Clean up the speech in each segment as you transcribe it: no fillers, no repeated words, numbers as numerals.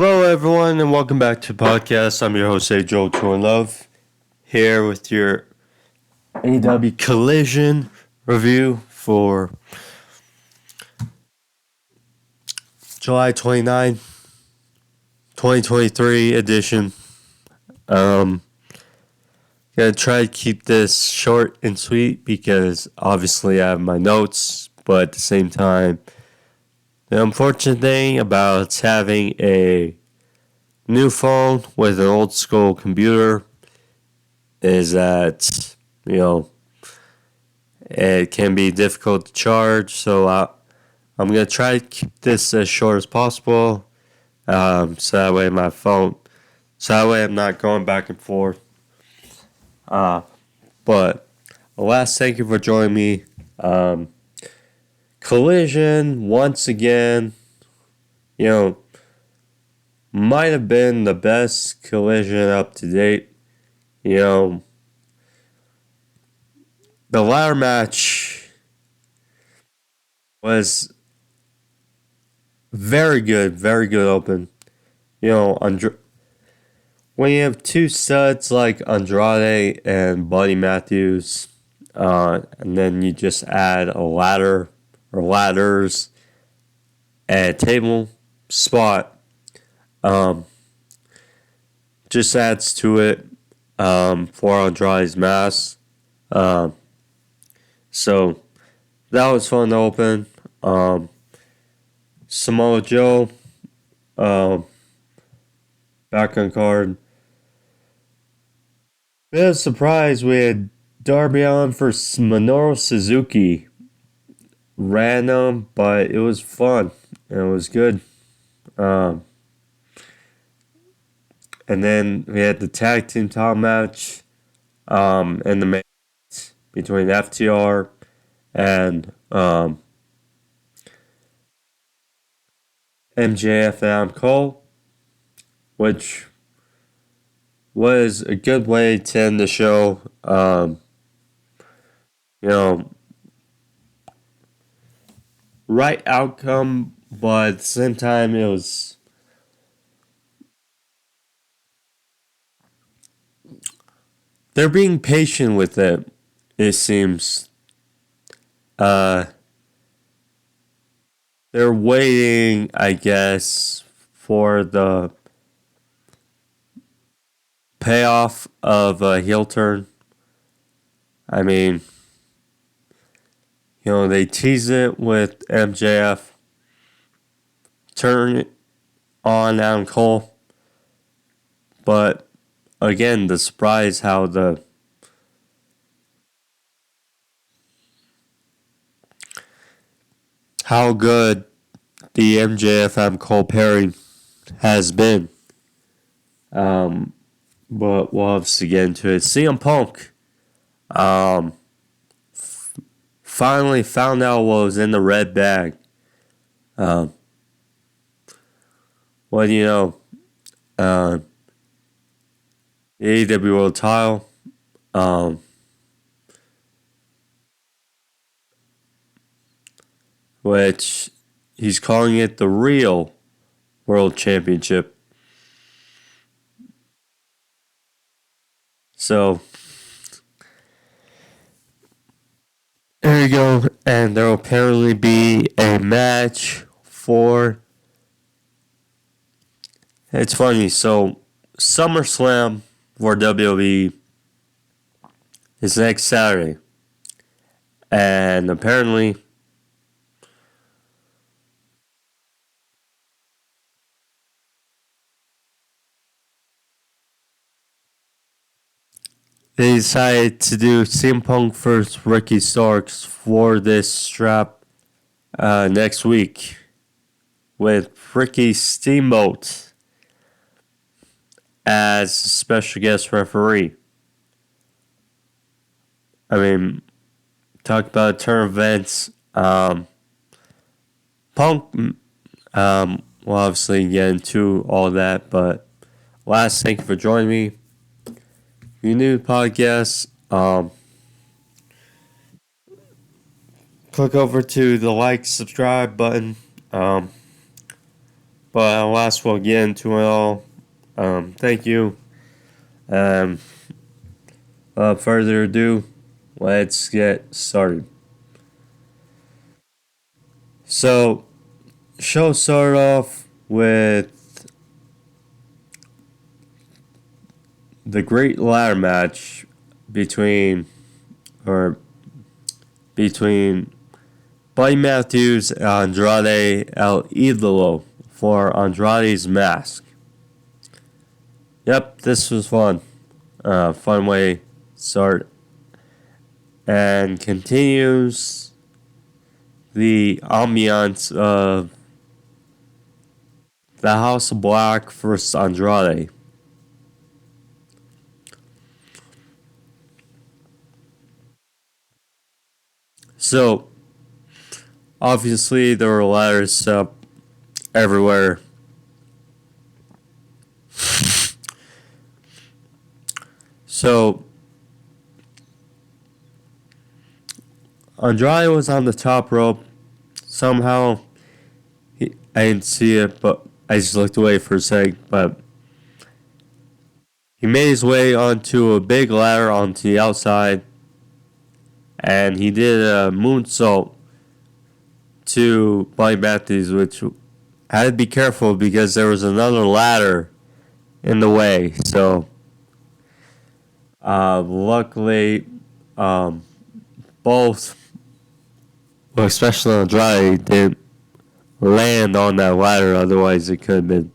Hello, everyone, and welcome back to the podcast. I'm your host, Joe True and Love, here with your AEW Collision review for July 29, 2023 edition. Gonna try to keep this short and sweet because obviously I have my notes, but at the same time, the unfortunate thing about having a new phone with an old school computer is that, it can be difficult to charge. So I'm going to try to keep this as short as possible. So that way I'm not going back and forth. But alas, thank you for joining me. Collision, once again, might have been the best Collision up to date. The ladder match was very good open. When you have two studs like Andrade and Buddy Matthews, and then you just add a ladder or ladders and a table spot, just adds to it for Andrades Mask. So that was fun to open. Samoa Joe, back on card. Bit of surprise, we had Darby on for Minoru Suzuki. Random, but it was fun. And it was good. And then we had the tag team title match in the main between FTR and MJF and Adam Cole, which was a good way to end the show. Right outcome, but at the same time, they're being patient with it, it seems. They're waiting, I guess, for the payoff of a heel turn. I mean, they tease it with MJF, turn it on Adam Cole, but again, the surprise how good the MJF Adam Cole pairing has been. But we'll obviously get into it. CM Punk finally found out what was in the red bag. Well, the AEW World title, which he's calling it the real World Championship. So, there you go. And there will apparently be a match for... It's funny. So, SummerSlam for WWE is next Saturday. And apparently... they decided to do CM Punk versus Ricky Starks for this strap next week with Ricky Steamboat as a special guest referee. I mean, talk about turn events. Punk will obviously get into all that, but last, thank you for joining me. If you're new to the podcast, click over to the like, subscribe button. but alas, we'll get into it all. Thank you. Um, Without further ado, let's get started. So, show started off with the great ladder match between or between Buddy Matthews and Andrade El Idolo for Andrade's Mask. Yep, this was fun. Fun way to start. And continues the ambiance of the House of Black versus Andrade. So, obviously, there were ladders up everywhere. So, Andrade was on the top rope. Somehow, I didn't see it, but I just looked away for a sec. But he made his way onto a big ladder onto the outside, and he did a moonsault to Buddy Matthews, which I had to be careful because there was another ladder in the way. So, luckily, both, well, especially Andrade, didn't land on that ladder. Otherwise, it could have been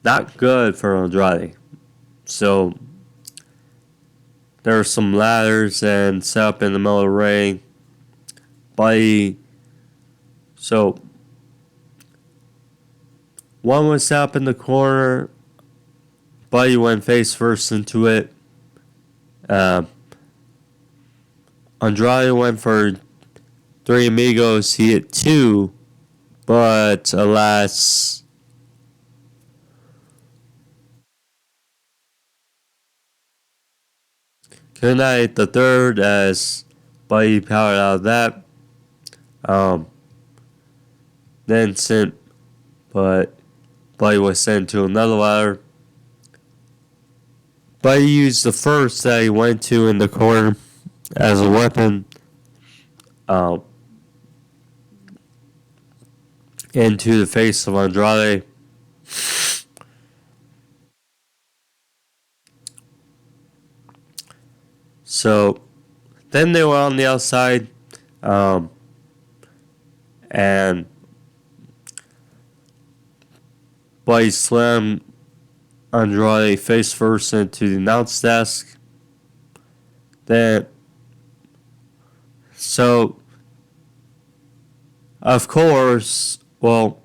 not good for Andrade. So, there were some ladders and set up in the middle of the ring. Buddy, so one was set up in the corner. Buddy went face first into it. Uh, Andrade went for three amigos. He hit two, but alas, could not hit the third as Buddy powered out of that. Um, then sent, but Buddy was sent to another ladder. Buddy used the first that he went to in the corner as a weapon into the face of Andrade. So then they were on the outside, and Buddy slammed Andrade face first into the announce desk. Then, so of course, well,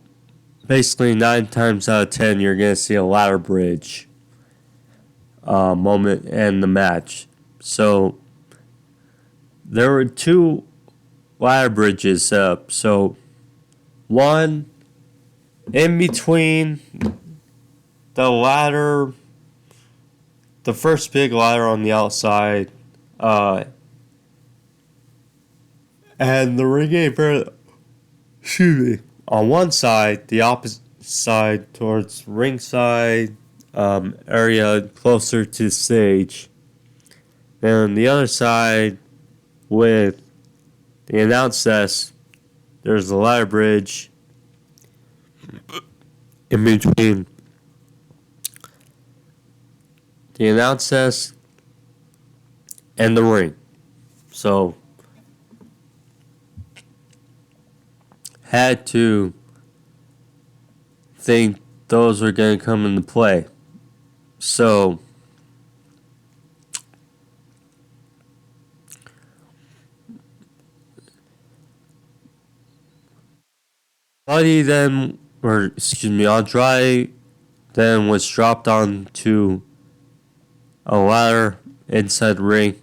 basically 9 times out of 10, you're gonna see a ladder bridge moment in the match. So there were two ladder bridges up. So one in between the ladder, the first big ladder on the outside, and the ring apron. Excuse me. On one side, the opposite side towards ringside area closer to the stage. And on the other side, with the announce desk, there's the ladder bridge in between the announce desk and the ring. So, had to think those were going to come into play. So, Buddy then, or excuse me, Andrade then was dropped onto a ladder inside the ring.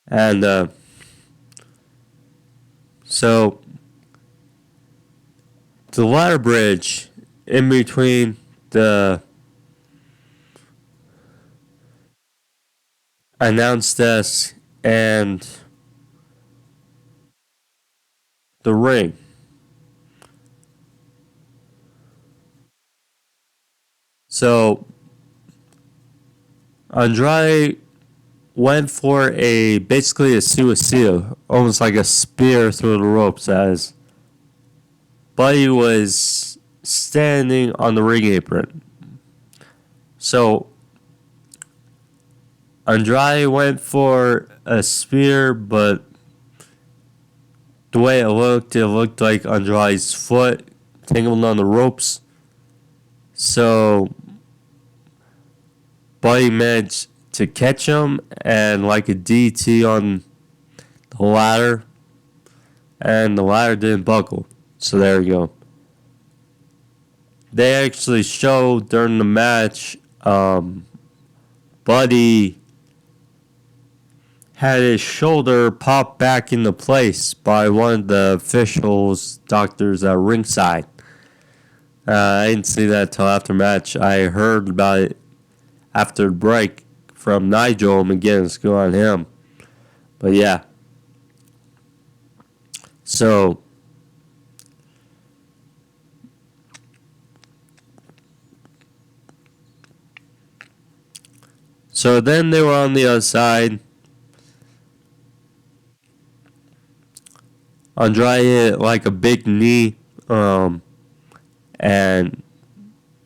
And so the ladder bridge in between the announce desk and the ring. So Andrade went for basically a suicide, almost like a spear through the ropes, as Buddy was standing on the ring apron. So Andrade went for a spear, but the way it looked like Andrade's foot tangled on the ropes. So Buddy managed to catch him and like a DT on the ladder, and the ladder didn't buckle. So there you go. They actually showed during the match, Buddy had his shoulder popped back into place by one of the officials, doctors at ringside. I didn't see that till after match. I heard about it after the break from Nigel and getting school on him. But yeah. So then they were on the other side. Andrade hit like a big knee. And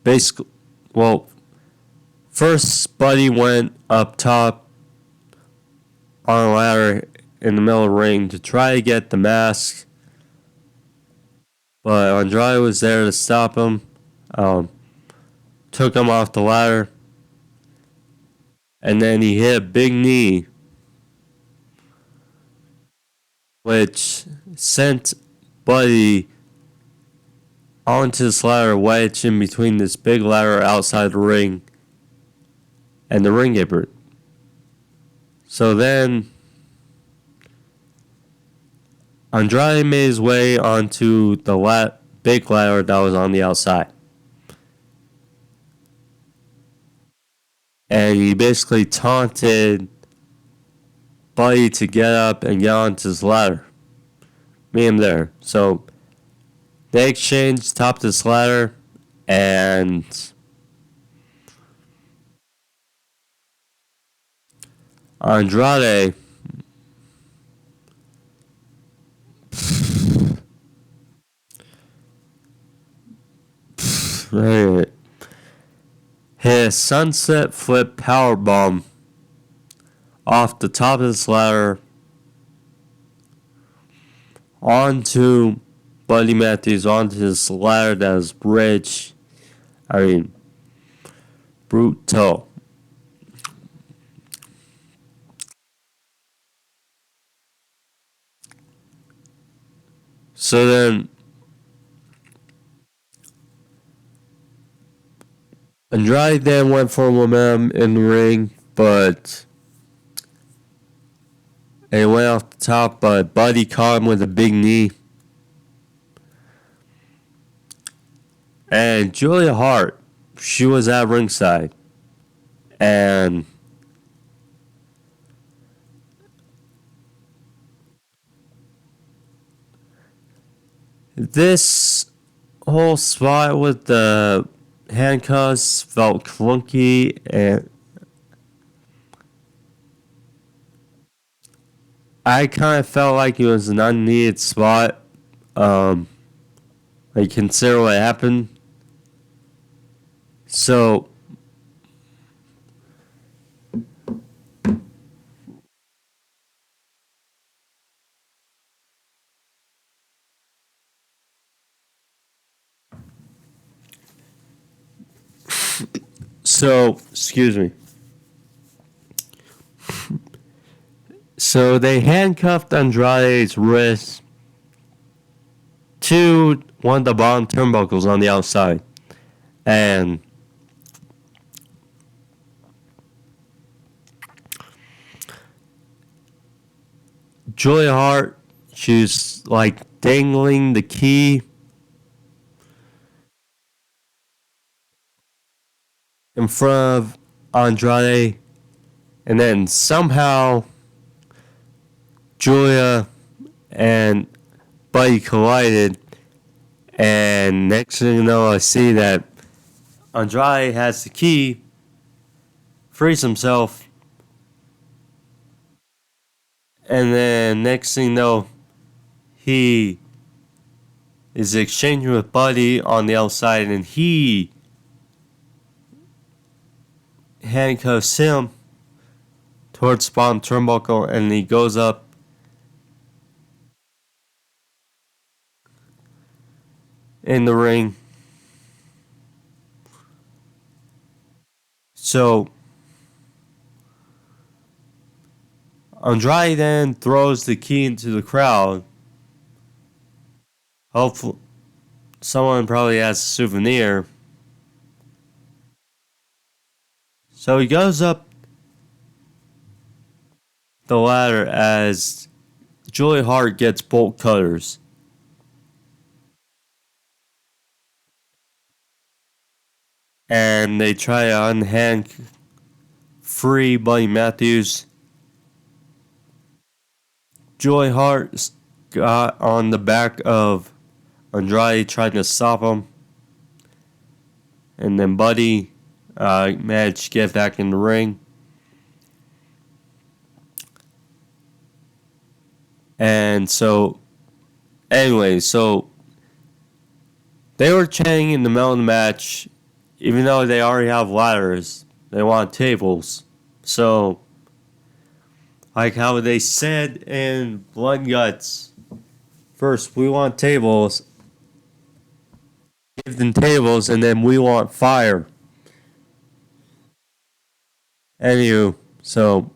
basically, well, first Buddy went up top on a ladder in the middle of the ring to try to get the mask. But Andrade was there to stop him. Took him off the ladder. And then he hit a big knee, which sent Buddy onto this ladder, wedged in between this big ladder outside the ring and the ring apron. So then Andrade made his way onto the big ladder that was on the outside. And he basically taunted Buddy to get up and get onto his ladder. Meet him there. So they exchanged top this ladder, and Andrade hit a sunset flip powerbomb off the top of this ladder onto Buddy Matthews, onto this ladder that was bridge. I mean, brutal. So then Andrade then went for momentum in the ring, but it went off the top, but Buddy caught him with a big knee. And Julia Hart, she was at ringside. And this whole spot with the handcuffs felt clunky, and I kind of felt like it was an unneeded spot. Like, consider what happened. So excuse me. So they handcuffed Andrade's wrist to one of the bottom turnbuckles on the outside. And Julia Hart, she's like dangling the key in front of Andrade. And then somehow Julia and Buddy collided, and next thing you know, I see that Andrade has the key, frees himself, and then next thing you know, he is exchanging with Buddy on the outside, and he handcuffs him towards the bottom turnbuckle, and he goes up in the ring. So Andrade then throws the key into the crowd. Hopefully, someone probably has a souvenir. So he goes up the ladder as Julia Hart gets bolt cutters. And they try to unhand free Buddy Matthews. Julia Hart got on the back of Andrade trying to stop him. And then Buddy managed to get back in the ring. And so, anyway, so they were chanting in the middle of the match, even though they already have ladders, they want tables. So, like how they said in Blood and Guts, first we want tables, give them tables, and then we want fire. Anywho, so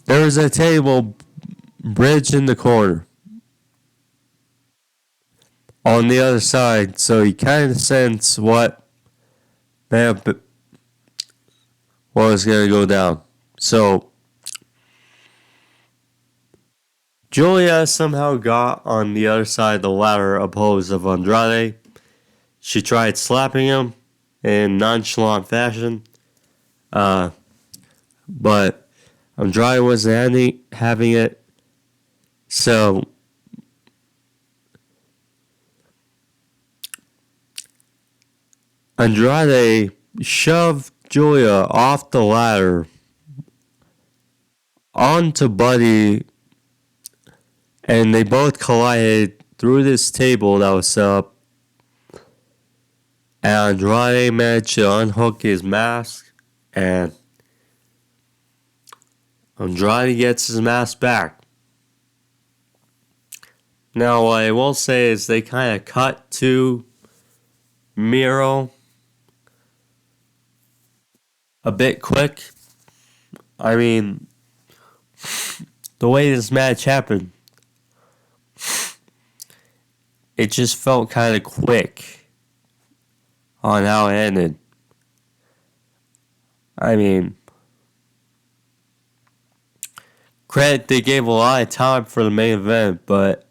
there was a table bridge in the corner on the other side, so you kind of sense what was going to go down. So Julia somehow got on the other side of the ladder opposed of Andrade. She tried slapping him in nonchalant fashion, but Andrade wasn't having it. So Andrade shoved Julia off the ladder onto Buddy, and they both collided through this table that was set up. And Andrade managed to unhook his mask, and Andrade gets his mask back. Now, what I will say is they kind of cut to Miro a bit quick. I mean, the way this match happened, it just felt kind of quick on how it ended. I mean, credit, they gave a lot of time for the main event, but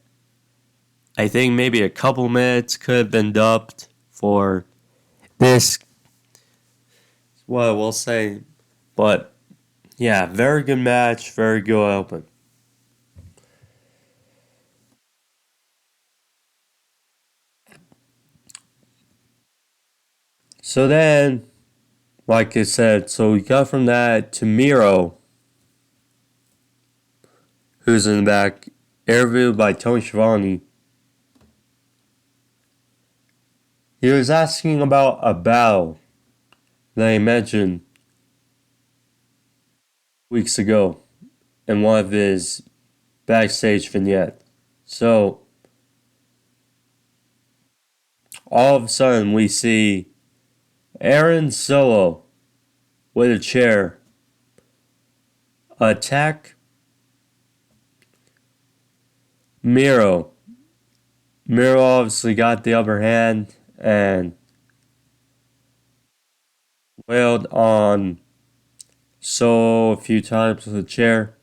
I think maybe a couple minutes could have been dubbed for this. What I will say, but yeah, very good match, very good open. So then, like I said, so we got from that to Miro, who's in the back, interviewed by Tony Schiavone. He was asking about a battle that he mentioned weeks ago in one of his backstage vignettes. So, all of a sudden, we see Aaron Solo with a chair attack Miro. Miro obviously got the upper hand and wailed on Solo a few times with a chair.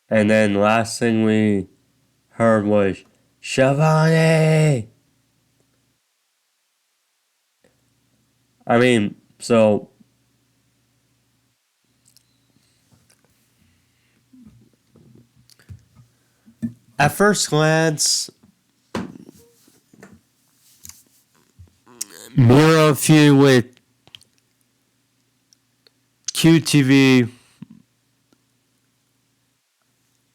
And then last thing we heard was Schiavone. I mean, so At first glance, Miro feud with QTV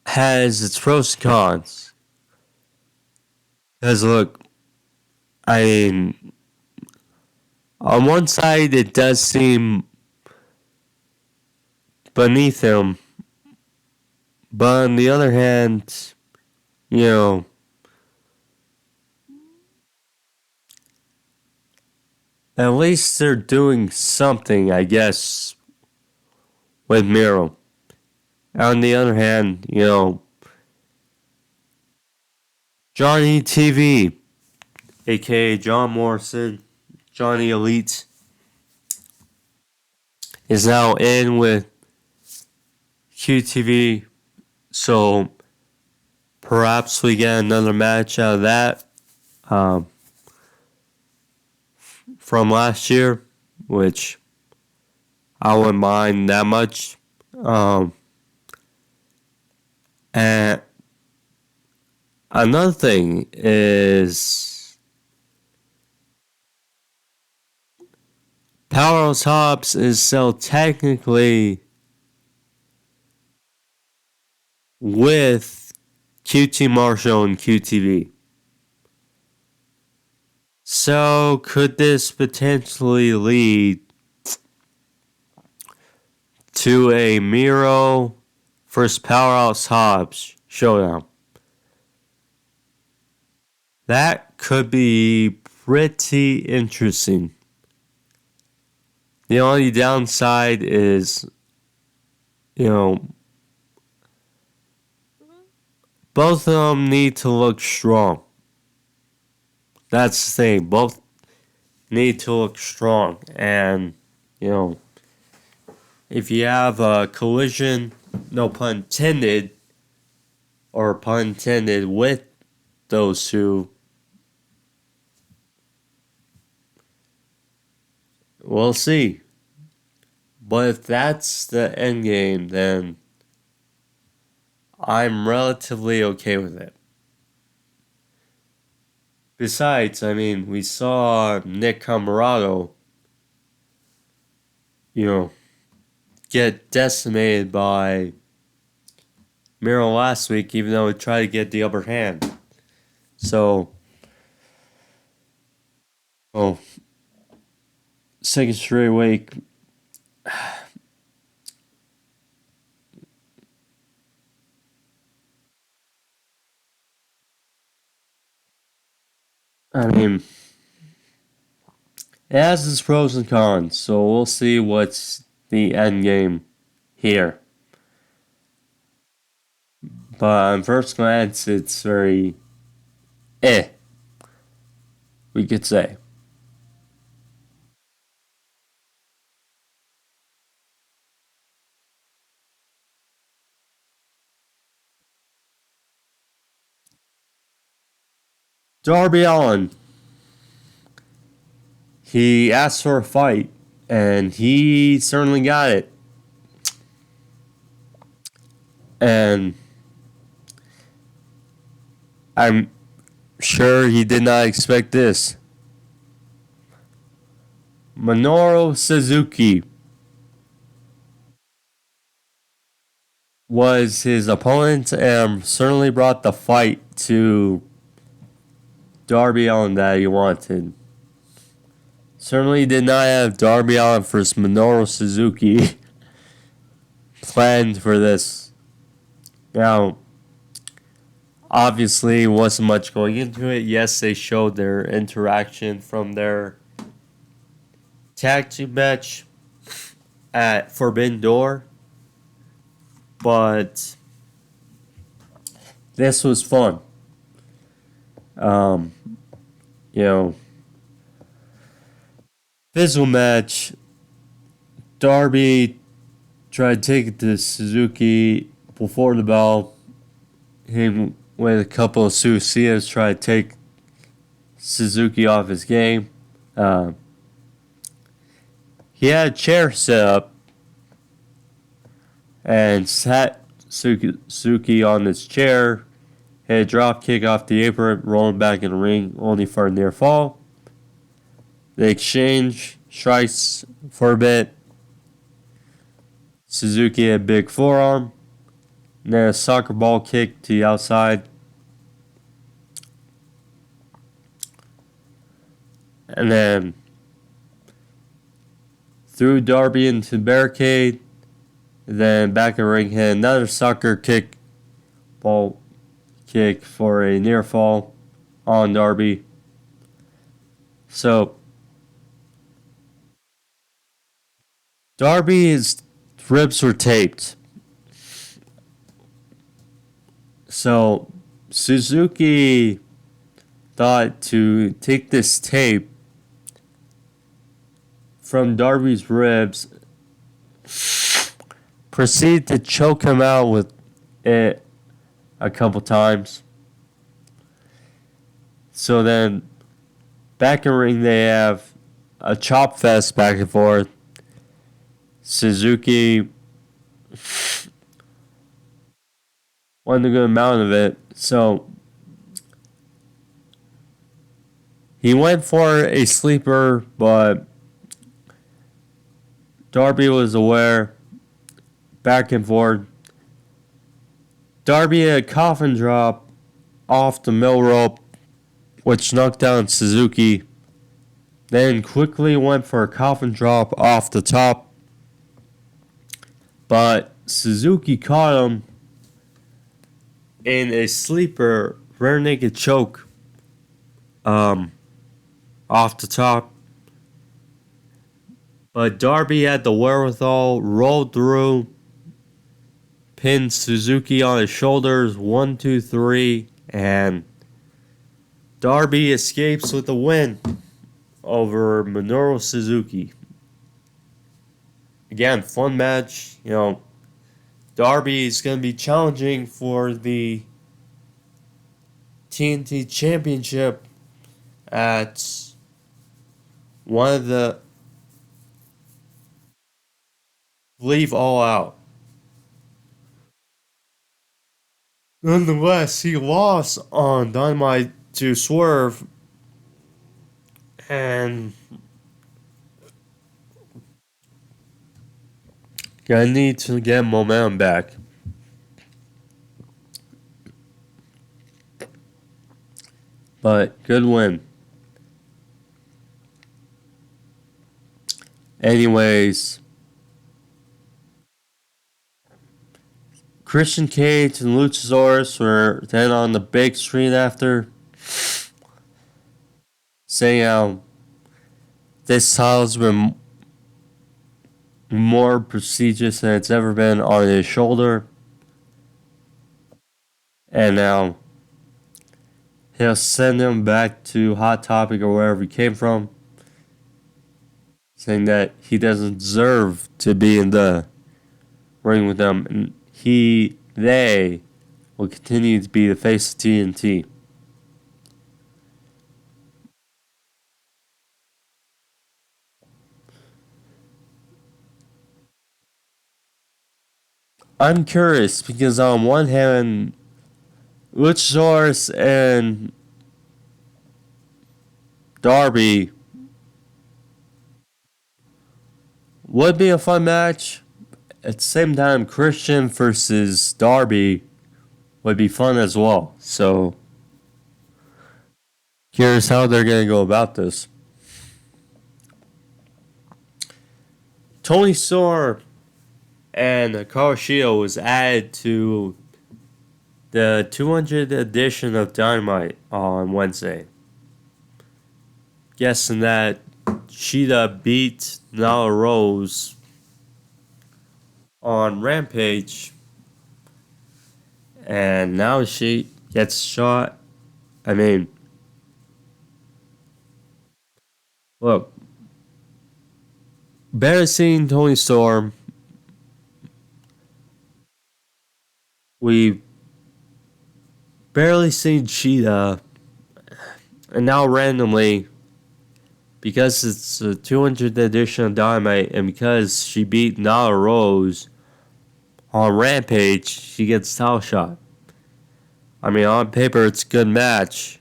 has its pros and cons. Because look, I mean, on one side it does seem beneath him, but on the other hand, you know, at least they're doing something, I guess, with Miro. On the other hand, Johnny TV, aka John Morrison, Johnny Elite, is now in with QTV, so perhaps we get another match out of that from last year, which I wouldn't mind that much. And another thing is Powerhouse Hobbs is still technically with QT Marshall and QTV. So could this potentially lead to a Miro versus Powerhouse Hobbs showdown? That could be pretty interesting. The only downside is, both of them need to look strong. That's the thing. Both need to look strong. And, if you have a collision, no pun intended, or pun intended, with those two, we'll see. But if that's the end game, then I'm relatively okay with it. Besides, we saw Nick Camarado, get decimated by Miro last week, even though he tried to get the upper hand. So, second straight week. It has its pros and cons, so we'll see what's the end game here. But on first glance, it's very we could say. Darby Allin. He asked for a fight, and he certainly got it. And I'm sure he did not expect this. Minoru Suzuki was his opponent and certainly brought the fight to Darby Allin that he wanted. Certainly did not have Darby Allin versus Minoru Suzuki planned for this. Now, obviously, wasn't much going into it. Yes, they showed their interaction from their tag team match at Forbidden Door, but this was fun. Physical match. Darby tried to take it to Suzuki before the bell. Him with a couple of Suicidas tried to take Suzuki off his game. He had a chair set up and sat Suzuki on this chair hit a drop kick off the apron, rolling back in the ring, only for a near fall. They exchange strikes for a bit. Suzuki a big forearm. And then a soccer ball kick to the outside. And then threw Darby into the barricade. Then back in the ring, hit another soccer kick, ball kick for a near fall on Darby. So Darby's ribs were taped. So Suzuki thought to take this tape from Darby's ribs, proceed to choke him out with it a couple times. So then, back in the ring, they have a chop fest back and forth. Suzuki won a good amount of it. So he went for a sleeper, but Darby was aware. Back and forth. Darby had a coffin drop off the middle rope, which knocked down Suzuki. Then quickly went for a coffin drop off the top. But Suzuki caught him in a sleeper rear naked choke off the top. But Darby had the wherewithal, rolled through, pinned Suzuki on his shoulders, 1, 2, 3, and Darby escapes with a win over Minoru Suzuki. Again, fun match. You know, Darby is going to be challenging for the TNT Championship at one of the, I believe, All Out. Nonetheless, he lost on Dynamite to Swerve, and I need to get momentum back. But good win. Anyways, Christian Cage and Luchasaurus were then on the big screen after, saying how this title's been more prestigious than it's ever been on his shoulder. And now he'll send him back to Hot Topic or wherever he came from, saying that he doesn't deserve to be in the ring with them. And they will continue to be the face of TNT. I'm curious because on one hand, Luchasaurus and Darby would be a fun match. At the same time, Christian versus Darby would be fun as well. So, curious how they're going to go about this. Tony Storm and Hikaru was added to the 200th edition of Dynamite on Wednesday. Guessing that Shida beat Nyla Rose on Rampage, and now she gets shot. I mean, look, better seeing Tony Storm. We barely seen Cheetah, and now randomly, because it's the 200th edition of Dynamite, and because she beat Nyla Rose on Rampage, she gets title shot. I mean, on paper, it's a good match.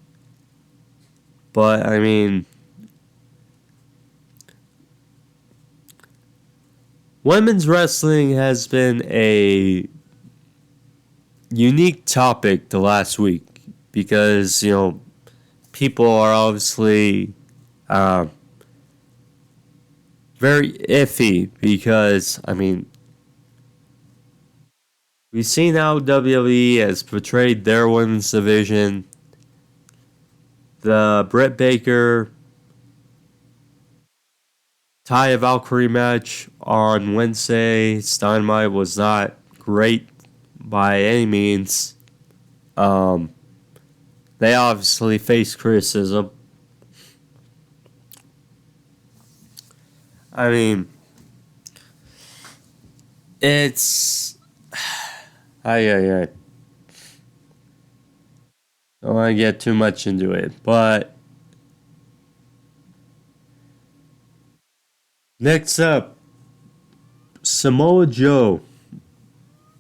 But, I mean, women's wrestling has been a unique topic the last week because, people are obviously very iffy because, I mean, we've seen how WWE has portrayed their women's division. The Britt Baker Taya Valkyrie match on Wednesday, Dynamite was not great by any means. Um, they obviously faced criticism. I mean, it's. I don't want to get too much into it, but next up, Samoa Joe,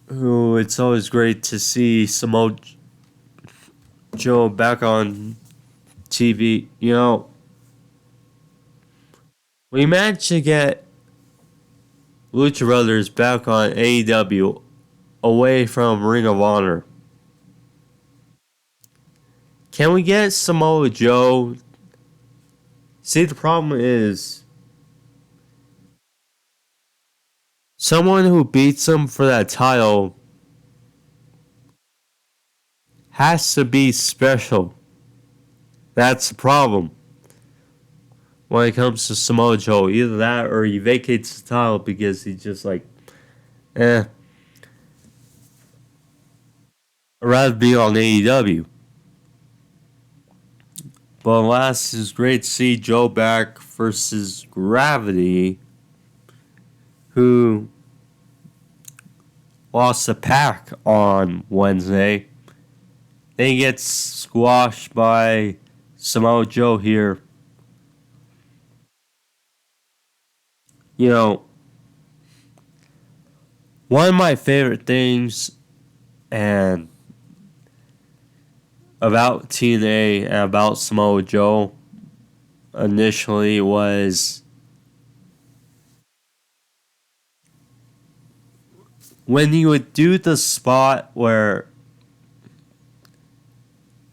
who it's always great to see Samoa Joe back on TV. We managed to get Lucha Brothers back on AEW away from Ring of Honor. Can we get Samoa Joe? See, the problem is someone who beats him for that title has to be special. That's the problem when it comes to Samoa Joe. Either that or he vacates the title because he's just like, I'd rather be on AEW. But last, it's great to see Joe back versus Gravity, who lost the Pack on Wednesday. Then he gets squashed by Samoa Joe here. One of my favorite things and about TNA and about Samoa Joe initially was when he would do the spot where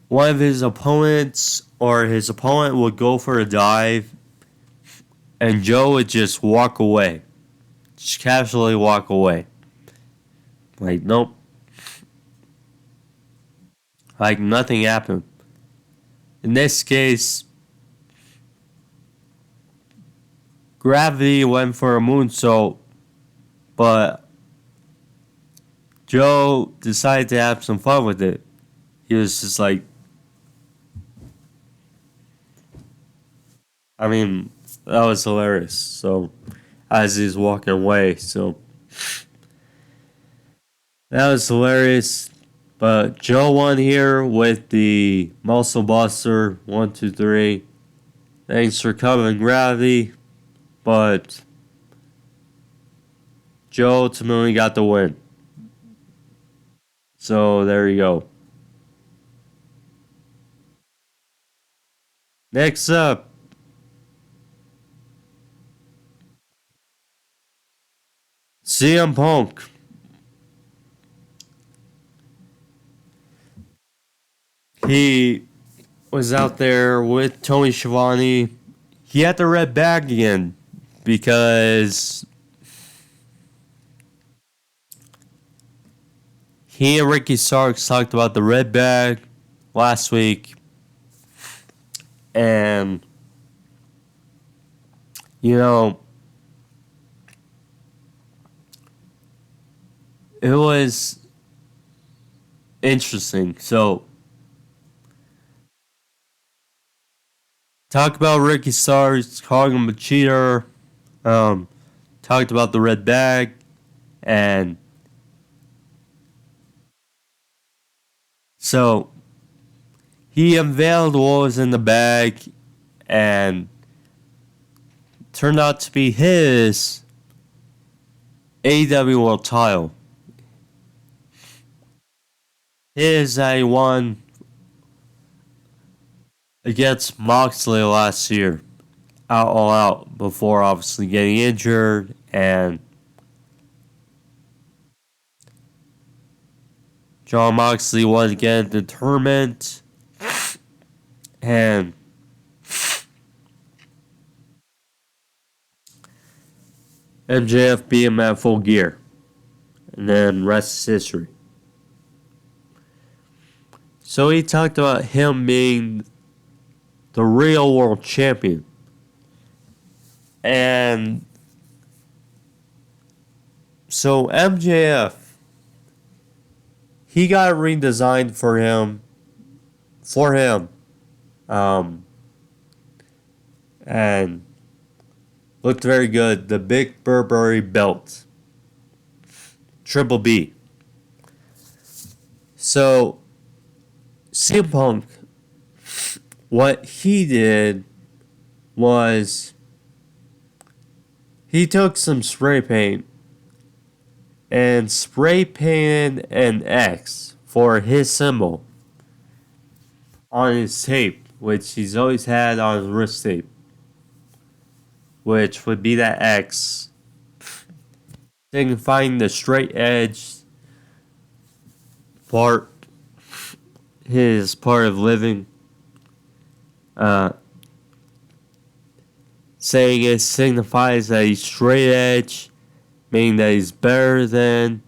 one of his opponents or his opponent would go for a dive and Joe would just walk away. Just casually walk away. Like, nope. Like, nothing happened. In this case, Gravity went for a moonsault, but Joe decided to have some fun with it. He was just like, I mean, that was hilarious. So, as he's walking away, so that was hilarious. But Joe won here with the Muscle Buster 1, 2, 3. Thanks for covering Gravity, but Joe ultimately got the win. So there you go. Next up, CM Punk. He was out there with Tony Schiavone. He had the red bag again because he and Ricky Starks talked about the red bag last week. And, it was interesting. So, talk about Ricky Starks, calling him a cheater. Talked about the red bag. And so, he unveiled what was in the bag and turned out to be his AEW World title. is that he won against Moxley last year, out all out, before obviously getting injured, and John Moxley won again the tournament, and MJF beat him at Full Gear, and then rest is history. So he talked about him being the real world champion. And so MJF, he got redesigned for him. And looked very good. The Big Burberry belt. Triple B. So CM Punk, what he did was he took some spray paint and spray painted an X for his symbol on his tape, which he's always had on his wrist tape, which would be that X signifying the straight edge part, his part of living. Saying it signifies that he's straight edge, meaning that he's better than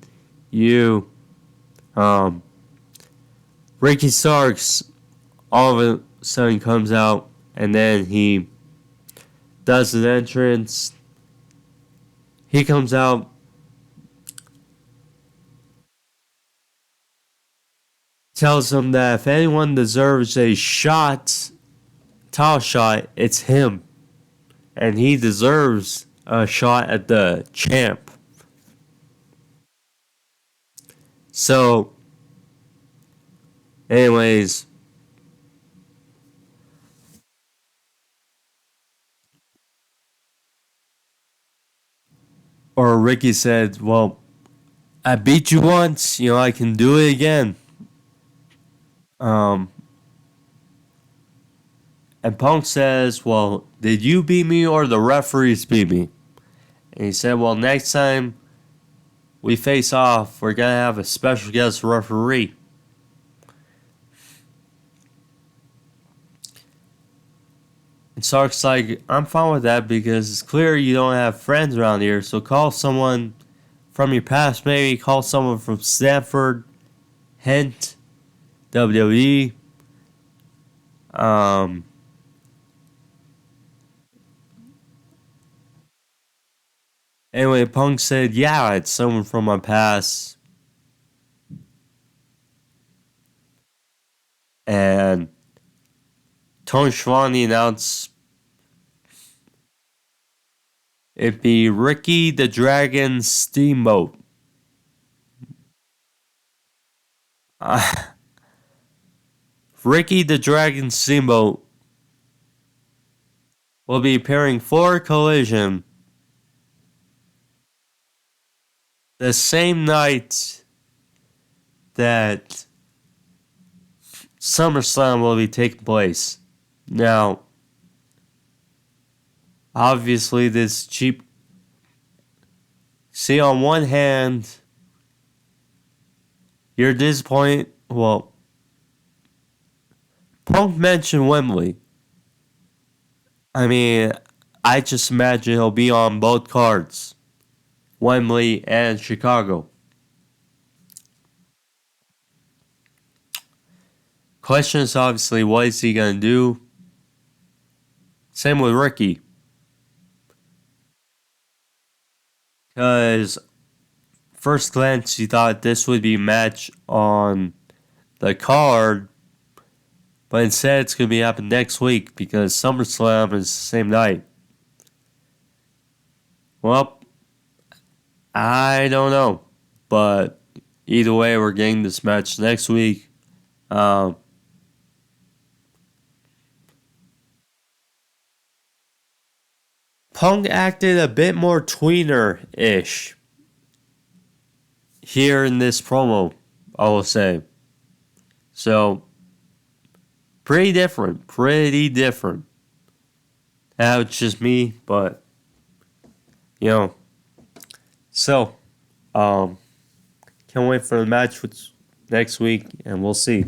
you. Ricky Starks all of a sudden comes out, and then he does an entrance. He comes out, tells him that if anyone deserves a title shot, it's him. And he deserves a shot at the champ. So, anyways, or Ricky said, well, I beat you once, I can do it again. And Punk says, well, did you beat me or the referees beat me? And he said, well, next time we face off, we're going to have a special guest referee. And Stark's like, I'm fine with that because it's clear you don't have friends around here, so call someone from your past, maybe call someone from Stanford, Hint, WWE. Anyway, Punk said, yeah, it's someone from my past. And Tony Schiavone announced it'd be Ricky the Dragon Steamboat. Ricky the Dragon Steamboat will be appearing for Collision the same night that SummerSlam will be taking place. Now, obviously, this cheap. See, on one hand, you're disappointed. Well, Punk mentioned Wembley. I mean, I just imagine he'll be on both cards, Wembley and Chicago. Question is obviously, what is he going to do? Same with Ricky. Because first glance, you thought this would be a match on the card, but instead it's going to be happening next week because SummerSlam is the same night. Well, I don't know. But either way, we're getting this match next week. Punk acted a bit more tweener-ish here in this promo, I will say. So, pretty different. Pretty different. Now it's just me, but, you know. So, um, can't wait for the match next week, and we'll see.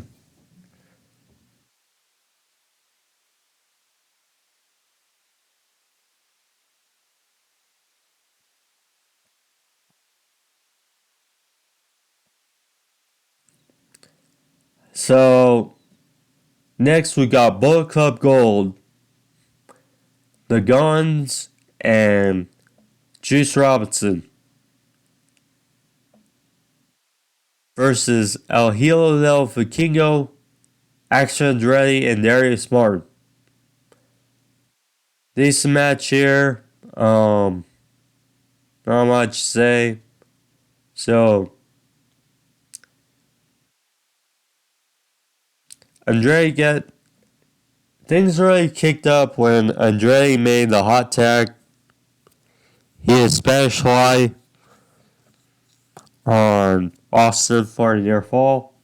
So, next we got Bullet Club Gold, The Guns, and Juice Robinson versus El Hilo del Vikingo, Andretti, and Darius Martin. Decent match here. Not much to say. So, Andretti get things really kicked up when Andretti made the hot tag. He had Spanish fly on Austin for a near fall.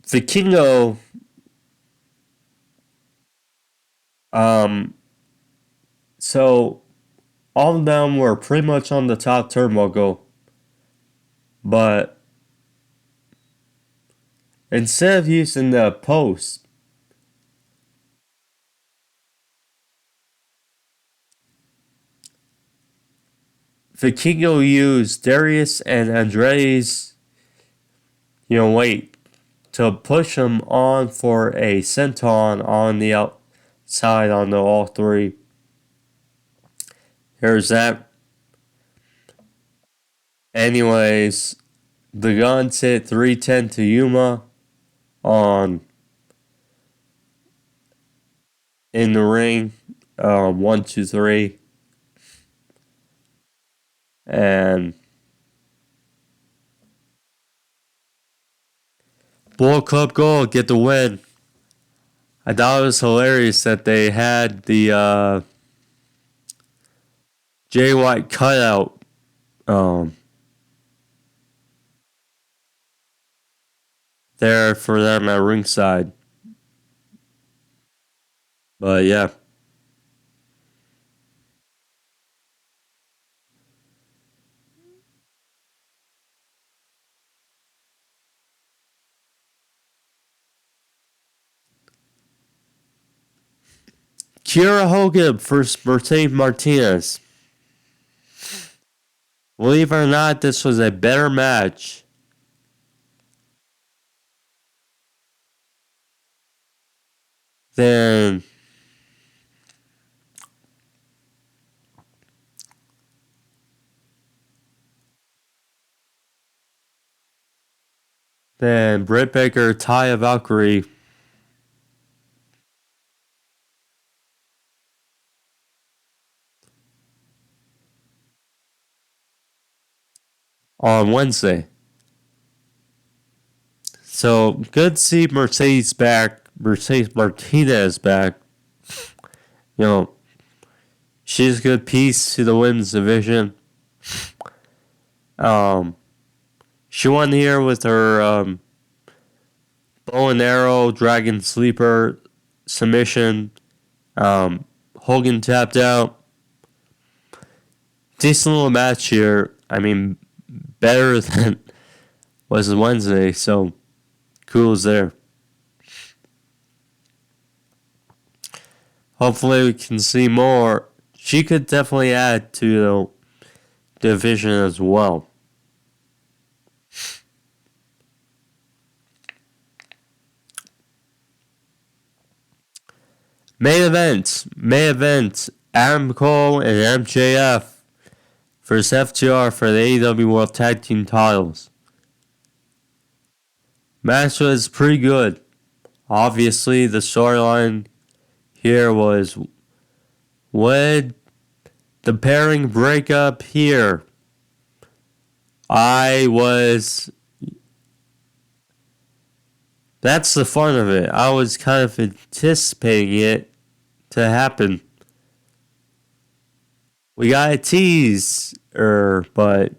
Vikingo, um, so all of them were pretty much on the top turnbuckle, but instead of using the post, Vikingo used Darius and Andrade's, weight to push them on for a senton on the outside on the all three. Here's that. Anyways, the Guns hit 310 to Yuma on in the ring. 1, 2, 3. And Bullet Club Gold get the win. I thought it was hilarious that they had the Jay White cutout there for them at ringside. But yeah. Kiera Hogan versus Mercedes Martinez. Believe it or not, this was a better match than Britt Baker, Taya Valkyrie on Wednesday. So good to see Mercedes Martinez back. She's a good piece to the women's division. She won here with her bow and arrow, dragon sleeper submission. Hogan tapped out. Decent little match here. I mean, better than was Wednesday, so kudos there. Hopefully we can see more. She could definitely add to the division as well. Main event, Adam Cole and MJF versus FTR for the AEW World Tag Team titles. Match was pretty good. Obviously, the storyline here was, would the pairing break up here? That's the fun of it. I was kind of anticipating it to happen. We got a tease, but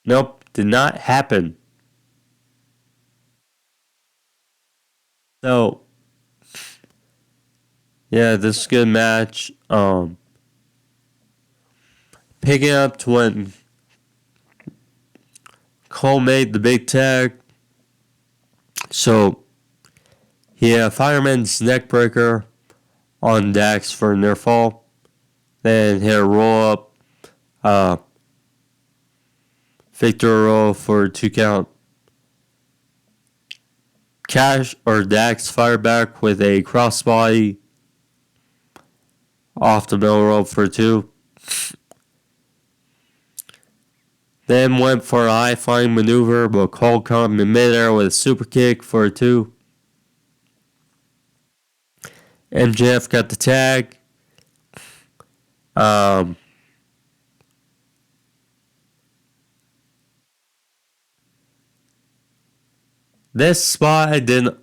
Nope, did not happen. So, yeah, this is a good match. Picking up to when Cole made the big tag. So, he had Fireman's neckbreaker on Dax for a near fall. Then hit a roll up. Victor roll for a 2 count. Cash or Dax fired back with a crossbody off the middle rope for 2. Then went for a high flying maneuver, but Cole caught him in midair with a super kick for a 2. MJF got the tag. This spot I didn't.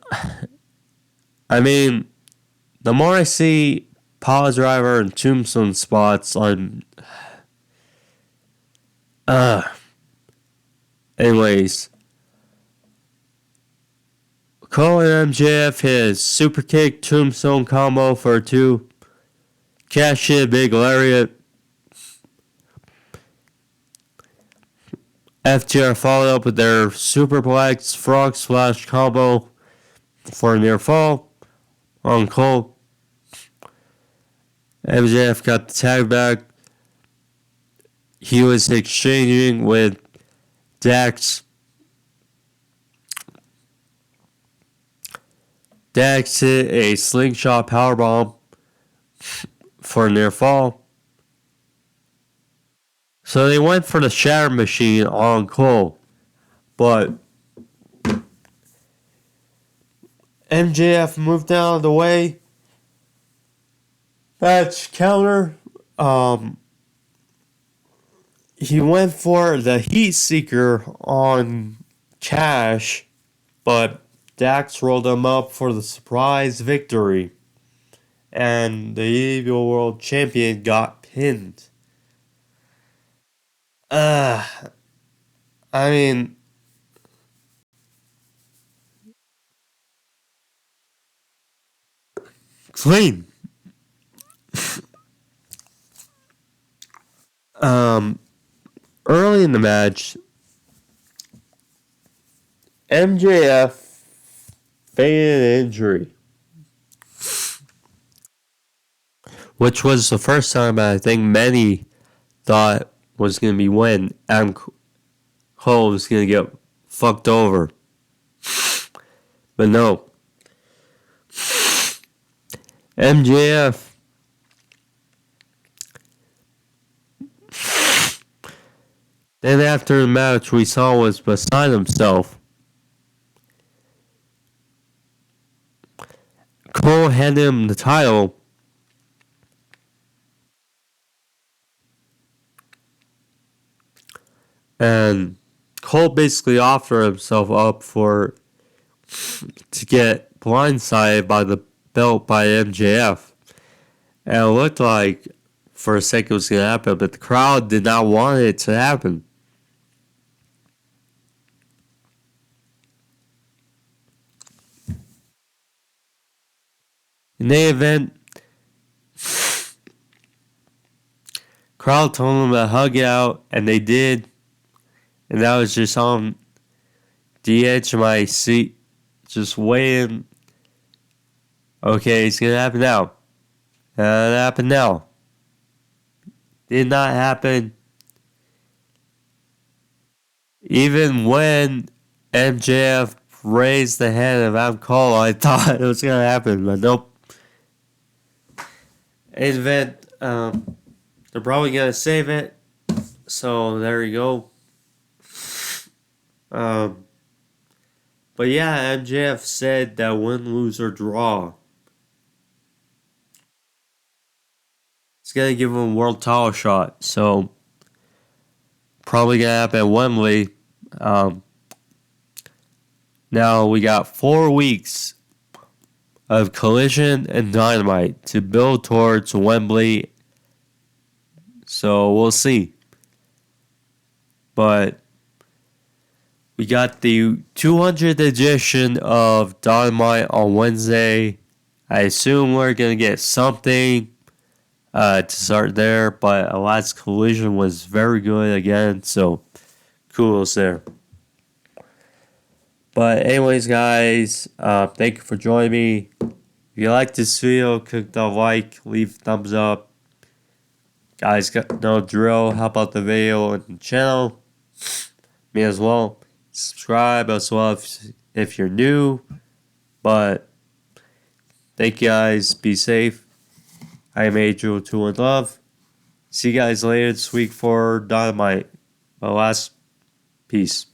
I mean, the more I see Pile Driver and Tombstone spots on. Anyways. Cole and MJF hit super kick Tombstone combo for a 2. Cash hit big lariat. FTR followed up with their superplex frog splash combo for a near fall on Cole. MJF got the tag back. He was exchanging with Dax. Dax hit a slingshot powerbomb for a near fall. So they went for the shatter machine on Cole. But MJF moved out of the way. That's counter. He went for the Heat Seeker on Cash, but Dax rolled him up for the surprise victory. And the AEW World Champion got pinned. I mean, clean. Early in the match, MJF feigned an injury, which was the first time I think many thought was going to be when Adam Cole was going to get fucked over. But no. MJF then after the match we saw was beside himself. Cole handed him the title. And Cole basically offered himself up to get blindsided by the belt by MJF. And it looked like for a second it was going to happen, but the crowd did not want it to happen. In the event, crowd told them to hug it out, and they did. And I was just on the edge of my seat, just waiting. Okay, it's going to happen now. It happened now. Did not happen. Even when MJF raised the hand of Adam Cole, I thought it was going to happen, but nope. In event, they're probably going to save it. So there you go. But yeah, MJF said that win, lose, or draw, it's going to give him a world title shot. So probably going to happen at Wembley. Now we got 4 weeks of Collision and Dynamite to build towards Wembley. So we'll see. But We got the 200th edition of Dynamite on Wednesday. I assume we're going to get something to start there, but last Collision was very good again, so kudos there. But anyways, guys, thank you for joining me. If you like this video, click the like, leave thumbs up. Guys, got no drill. Help out the video and the channel. Me as well. Subscribe as well if you're new. But thank you guys. Be safe. I am Adriel 2 in Love. See you guys later this week for Dynamite. My last piece.